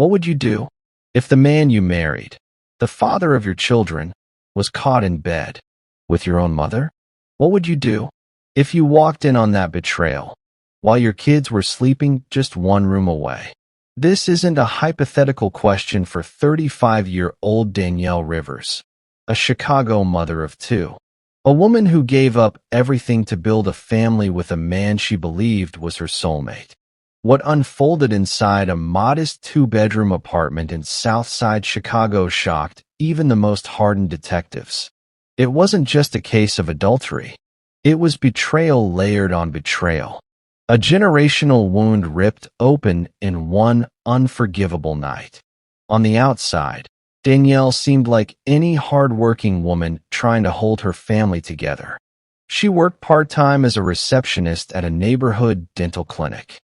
What would you do if the man you married, the father of your children, was caught in bed with your own mother? What would you do if you walked in on that betrayal while your kids were sleeping just one room away? This isn't a hypothetical question for 35-year-old Danielle Rivers, a Chicago mother of two. A woman who gave up everything to build a family with a man she believed was her soulmate. What unfolded inside a modest two-bedroom apartment in Southside Chicago shocked even the most hardened detectives. It wasn't just a case of adultery. It was betrayal layered on betrayal. A generational wound ripped open in one unforgivable night. On the outside, Danielle seemed like any hard-working woman trying to hold her family together. She worked part-time as a receptionist at a neighborhood dental clinic,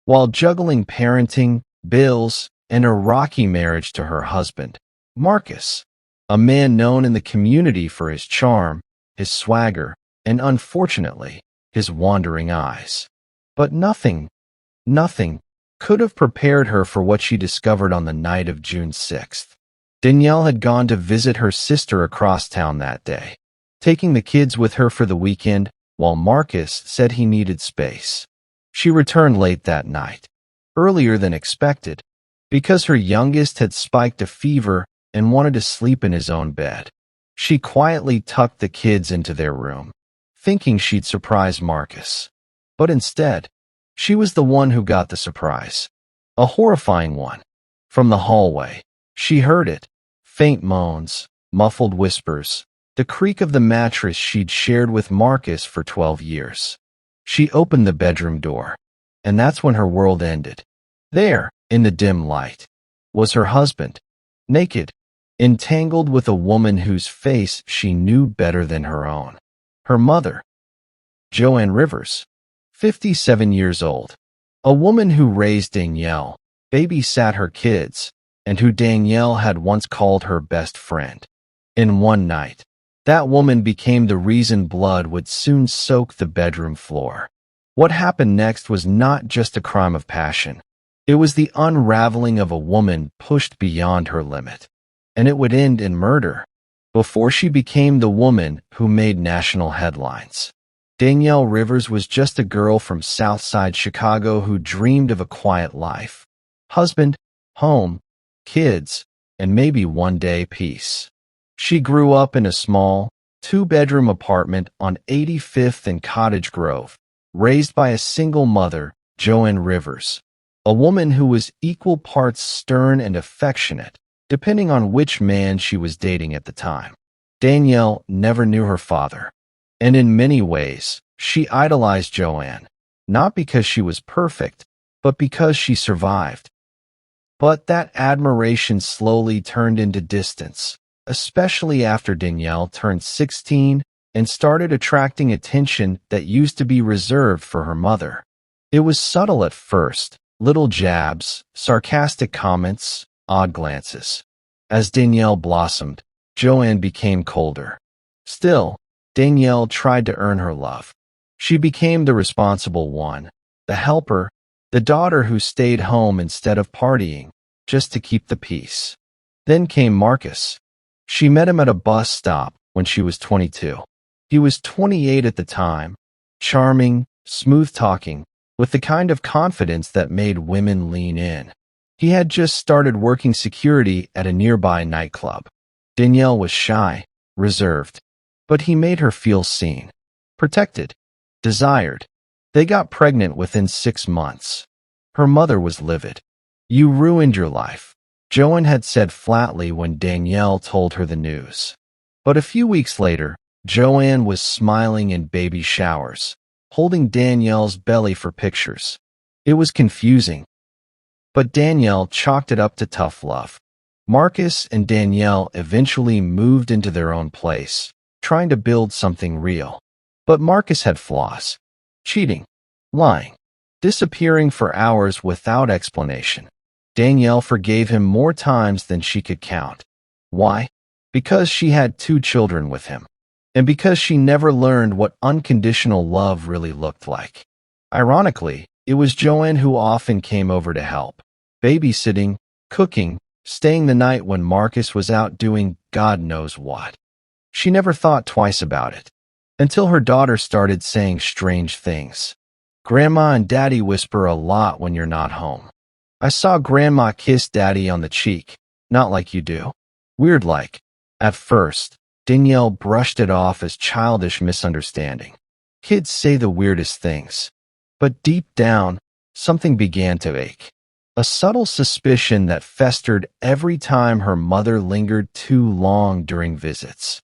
while juggling parenting, bills, and a rocky marriage to her husband, Marcus, a man known in the community for his charm, his swagger, and unfortunately, his wandering eyes. But nothing could have prepared her for what she discovered on the night of June 6th. Danielle had gone to visit her sister across town that day, taking the kids with her for the weekend while Marcus said he needed space. She returned late that night, earlier than expected, because her youngest had spiked a fever and wanted to sleep in his own bed. She quietly tucked the kids into their room, thinking she'd surprise Marcus. But instead, she was the one who got the surprise. A horrifying one. From the hallway, she heard it. Faint moans, muffled whispers, the creak of the mattress she'd shared with Marcus for 12 years. She opened the bedroom door, and that's when her world ended. There, in the dim light, was her husband, naked, entangled with a woman whose face she knew better than her own. Her mother, Joanne Rivers, 57 years old, a woman who raised Danielle, babysat her kids, and who Danielle had once called her best friend. In one night, that woman became the reason blood would soon soak the bedroom floor. What happened next was not just a crime of passion. It was the unraveling of a woman pushed beyond her limit. And it would end in murder, before she became the woman who made national headlines. Danielle Rivers was just a girl from Southside Chicago who dreamed of a quiet life. Husband, home, kids, and maybe one day peace. She grew up in a small, two-bedroom apartment on 85th and Cottage Grove, raised by a single mother, Joanne Rivers, a woman who was equal parts stern and affectionate, depending on which man she was dating at the time. Danielle never knew her father, and in many ways, she idolized Joanne, not because she was perfect, but because she survived. But that admiration slowly turned into distance, especially after Danielle turned 16 and started attracting attention that used to be reserved for her mother. It was subtle at first, little jabs, sarcastic comments, odd glances. As Danielle blossomed, Joanne became colder. Still, Danielle tried to earn her love. She became the responsible one, the helper, the daughter who stayed home instead of partying, just to keep the peace. Then came Marcus. She met him at a bus stop when she was 22. He was 28 at the time, charming, smooth-talking, with the kind of confidence that made women lean in. He had just started working security at a nearby nightclub. Danielle was shy, reserved, but he made her feel seen, protected, desired. They got pregnant within 6 months. Her mother was livid. "You ruined your life," Joanne had said flatly when Danielle told her the news. But a few weeks later, Joanne was smiling in baby showers, holding Danielle's belly for pictures. It was confusing, but Danielle chalked it up to tough love. Marcus and Danielle eventually moved into their own place, trying to build something real. But Marcus had flaws: cheating, lying, disappearing for hours without explanation. Danielle forgave him more times than she could count. Why? Because she had 2 children with him, and because she never learned what unconditional love really looked like. Ironically, it was Joanne who often came over to help, babysitting, cooking, staying the night when Marcus was out doing God knows what. She never thought twice about it, until her daughter started saying strange things. Grandma and Daddy whisper a lot when you're not home. I saw Grandma kiss Daddy on the cheek, not like you do. Weird like. At first, Danielle brushed it off as childish misunderstanding. Kids say the weirdest things. But deep down, something began to ache. A subtle suspicion that festered every time her mother lingered too long during visits.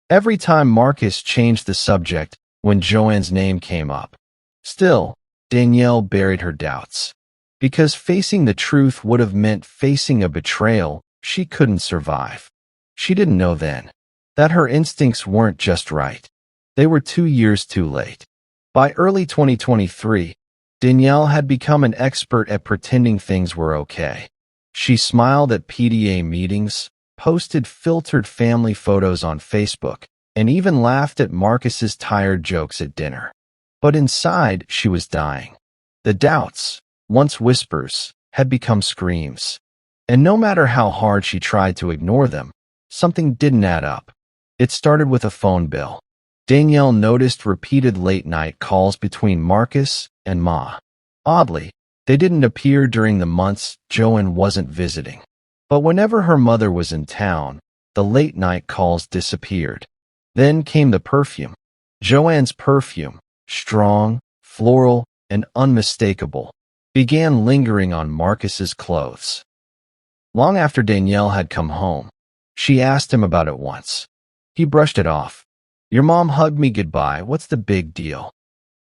Every time Marcus changed the subject when Joanne's name came up. Still, Danielle buried her doubts. Because facing the truth would have meant facing a betrayal she couldn't survive. She didn't know then that her instincts weren't just right. They were 2 years too late. By early 2023, Danielle had become an expert at pretending things were okay. She smiled at PDA meetings, posted filtered family photos on Facebook, and even laughed at Marcus's tired jokes at dinner. But inside, she was dying. The doubts, once whispers, had become screams. And no matter how hard she tried to ignore them, something didn't add up. It started with a phone bill. Danielle noticed repeated late-night calls between Marcus and Ma. Oddly, they didn't appear during the months Joanne wasn't visiting. But whenever her mother was in town, the late-night calls disappeared. Then came the perfume. Joanne's perfume, strong, floral, and unmistakable, began lingering on Marcus's clothes. Long after Danielle had come home, she asked him about it once. He brushed it off. Your mom hugged me goodbye. What's the big deal?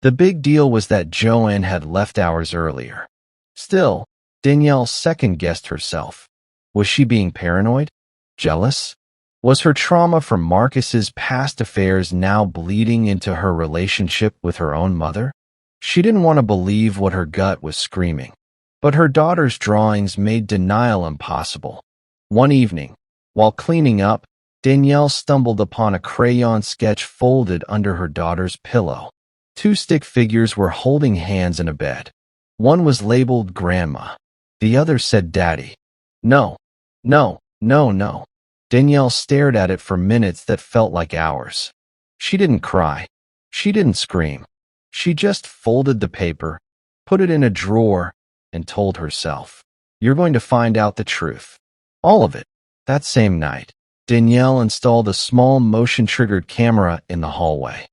The big deal was that Joanne had left hours earlier. Still, Danielle second-guessed herself. Was she being paranoid? Jealous? Was her trauma from Marcus's past affairs now bleeding into her relationship with her own mother? She didn't want to believe what her gut was screaming. But her daughter's drawings made denial impossible. One evening, while cleaning up, Danielle stumbled upon a crayon sketch folded under her daughter's pillow. 2 stick figures were holding hands in a bed. One was labeled Grandma. The other said Daddy. No, no, no, no. Danielle stared at it for minutes that felt like hours. She didn't cry. She didn't scream. She just folded the paper, put it in a drawer, and told herself, you're going to find out the truth. All of it. That same night, Danielle installed a small motion-triggered camera in the hallway,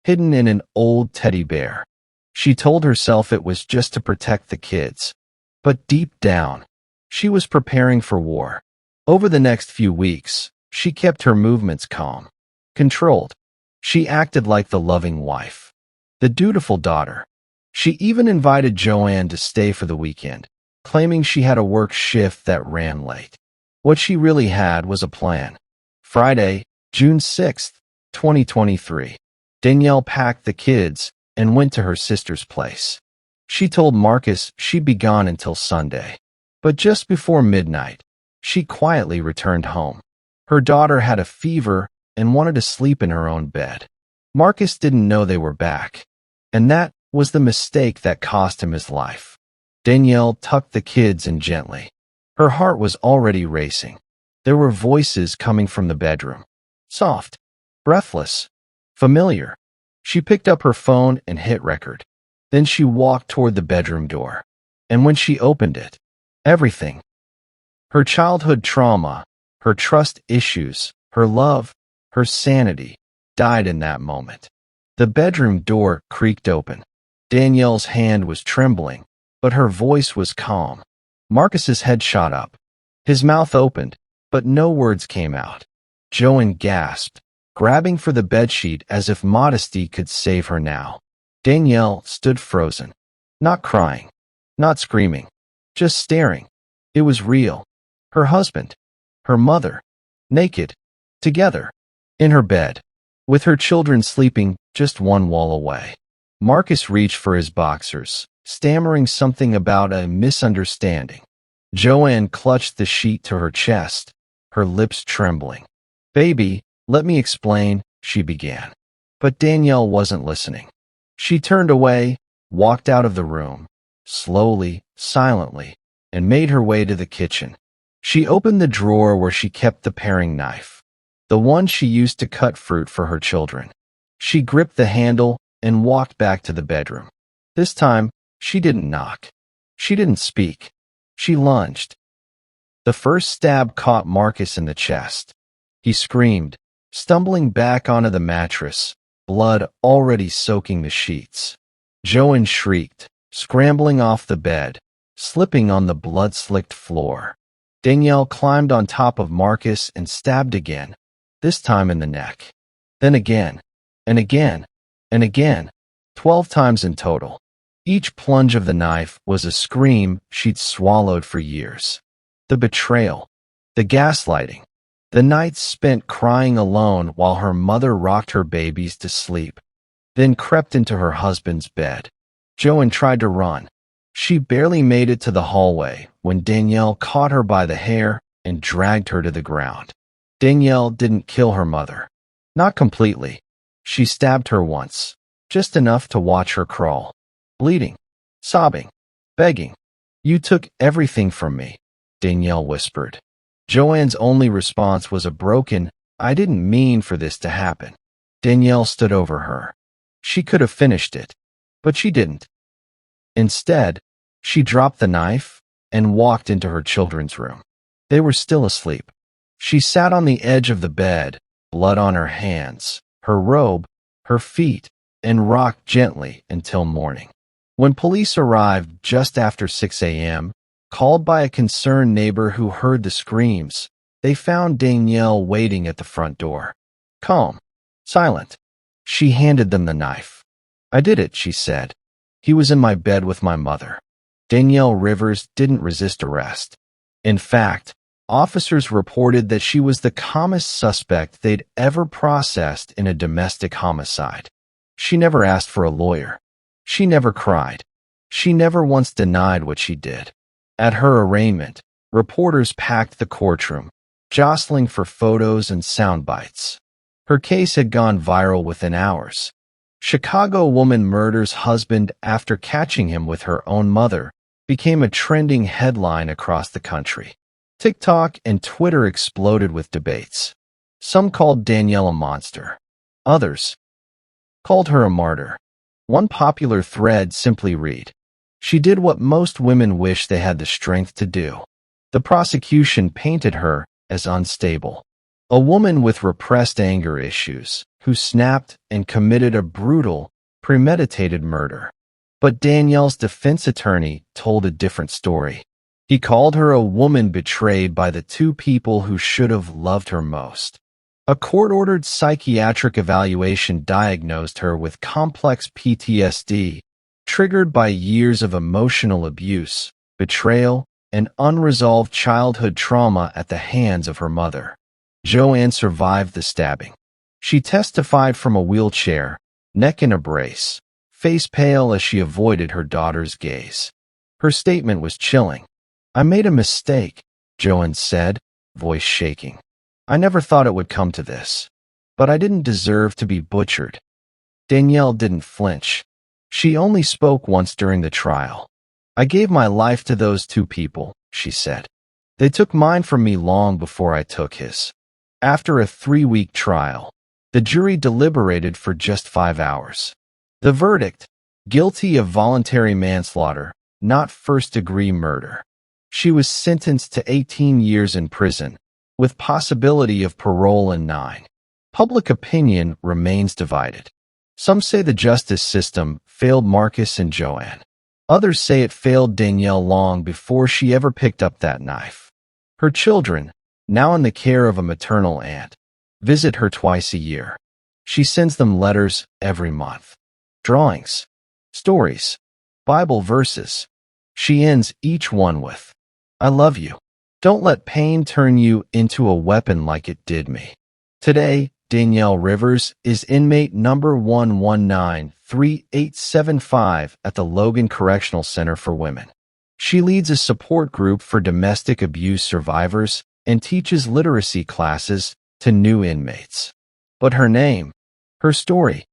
hidden in an old teddy bear. She told herself it was just to protect the kids. But deep down, she was preparing for war. Over the next few weeks, she kept her movements calm, controlled. She acted like the loving wife, the dutiful daughter. She even invited Joanne to stay for the weekend, claiming she had a work shift that ran late. What she really had was a plan. Friday, June 6th, 2023. Danielle packed the kids and went to her sister's place. She told Marcus she'd be gone until Sunday. But just before midnight, she quietly returned home. Her daughter had a fever and wanted to sleep in her own bed. Marcus didn't know they were back, and that was the mistake that cost him his life. Danielle tucked the kids in gently. Her heart was already racing. There were voices coming from the bedroom. Soft, breathless, familiar. She picked up her phone and hit record. Then she walked toward the bedroom door. And when she opened it, everything. Her childhood trauma, her trust issues, her love, her sanity, died in that moment. The bedroom door creaked open. Danielle's hand was trembling, but her voice was calm. Marcus's head shot up. His mouth opened, but no words came out. Joanne gasped, grabbing for the bedsheet as if modesty could save her now. Danielle stood frozen, not crying, not screaming, just staring. It was real. Her husband, her mother, naked, together, in her bed, with her children sleeping just one wall away. Marcus reached for his boxers, stammering something about a misunderstanding. Joanne clutched the sheet to her chest, her lips trembling. Baby, let me explain, she began. But Danielle wasn't listening. She turned away, walked out of the room, slowly, silently, and made her way to the kitchen. She opened the drawer where she kept the paring knife, the one she used to cut fruit for her children. She gripped the handle and walked back to the bedroom. This time, she didn't knock. She didn't speak. She lunged. The first stab caught Marcus in the chest. He screamed, stumbling back onto the mattress, blood already soaking the sheets. Joanne shrieked, scrambling off the bed, slipping on the blood-slicked floor. Danielle climbed on top of Marcus and stabbed again, this time in the neck. Then again, and again, and again, 12 times in total. Each plunge of the knife was a scream she'd swallowed for years. The betrayal, the gaslighting, the nights spent crying alone while her mother rocked her babies to sleep, then crept into her husband's bed. Joanne tried to run. She barely made it to the hallway when Danielle caught her by the hair and dragged her to the ground. Danielle didn't kill her mother. Not completely. She stabbed her once, just enough to watch her crawl, bleeding, sobbing, begging. "You took everything from me," Danielle whispered. Joanne's only response was a broken, "I didn't mean for this to happen." Danielle stood over her. She could have finished it, but she didn't. Instead, she dropped the knife and walked into her children's room. They were still asleep. She sat on the edge of the bed, blood on her hands, her robe, her feet, and rocked gently until morning. When police arrived just after 6 a.m., called by a concerned neighbor who heard the screams, they found Danielle waiting at the front door. Calm, silent. She handed them the knife. "I did it," she said. "He was in my bed with my mother." Danielle Rivers didn't resist arrest. In fact, officers reported that she was the calmest suspect they'd ever processed in a domestic homicide. She never asked for a lawyer. She never cried. She never once denied what she did. At her arraignment, reporters packed the courtroom, jostling for photos and sound bites. Her case had gone viral within hours. "Chicago woman murders husband after catching him with her own mother" became a trending headline across the country. TikTok and Twitter exploded with debates. Some called Danielle a monster. Others called her a martyr. One popular thread simply read, "She did what most women wish they had the strength to do." The prosecution painted her as unstable, a woman with repressed anger issues who snapped and committed a brutal, premeditated murder. But Danielle's defense attorney told a different story. He called her a woman betrayed by the two people who should have loved her most. A court-ordered psychiatric evaluation diagnosed her with complex PTSD, triggered by years of emotional abuse, betrayal, and unresolved childhood trauma at the hands of her mother. Joanne survived the stabbing. She testified from a wheelchair, neck in a brace, face pale as she avoided her daughter's gaze. Her statement was chilling. "I made a mistake," Joanne said, voice shaking. "I never thought it would come to this. But I didn't deserve to be butchered." Danielle didn't flinch. She only spoke once during the trial. "I gave my life to those two people," she said. "They took mine from me long before I took his." After a 3-week trial, the jury deliberated for just 5 hours. The verdict: guilty of voluntary manslaughter, not first-degree murder. She was sentenced to 18 years in prison, with possibility of parole in 9. Public opinion remains divided. Some say the justice system failed Marcus and Joanne. Others say it failed Danielle long before she ever picked up that knife. Her children, now in the care of a maternal aunt, visit her twice a year. She sends them letters every month. Drawings, stories, Bible verses. She ends each one with, "I love you. Don't let pain turn you into a weapon like it did me." Today, Danielle Rivers is inmate number 1193875 at the Logan Correctional Center for Women. She leads a support group for domestic abuse survivors and teaches literacy classes to new inmates. But her name, her story,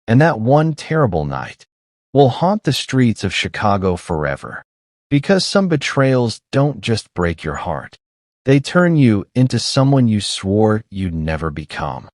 and that one terrible night will haunt the streets of Chicago forever. Because some betrayals don't just break your heart. They turn you into someone you swore you'd never become.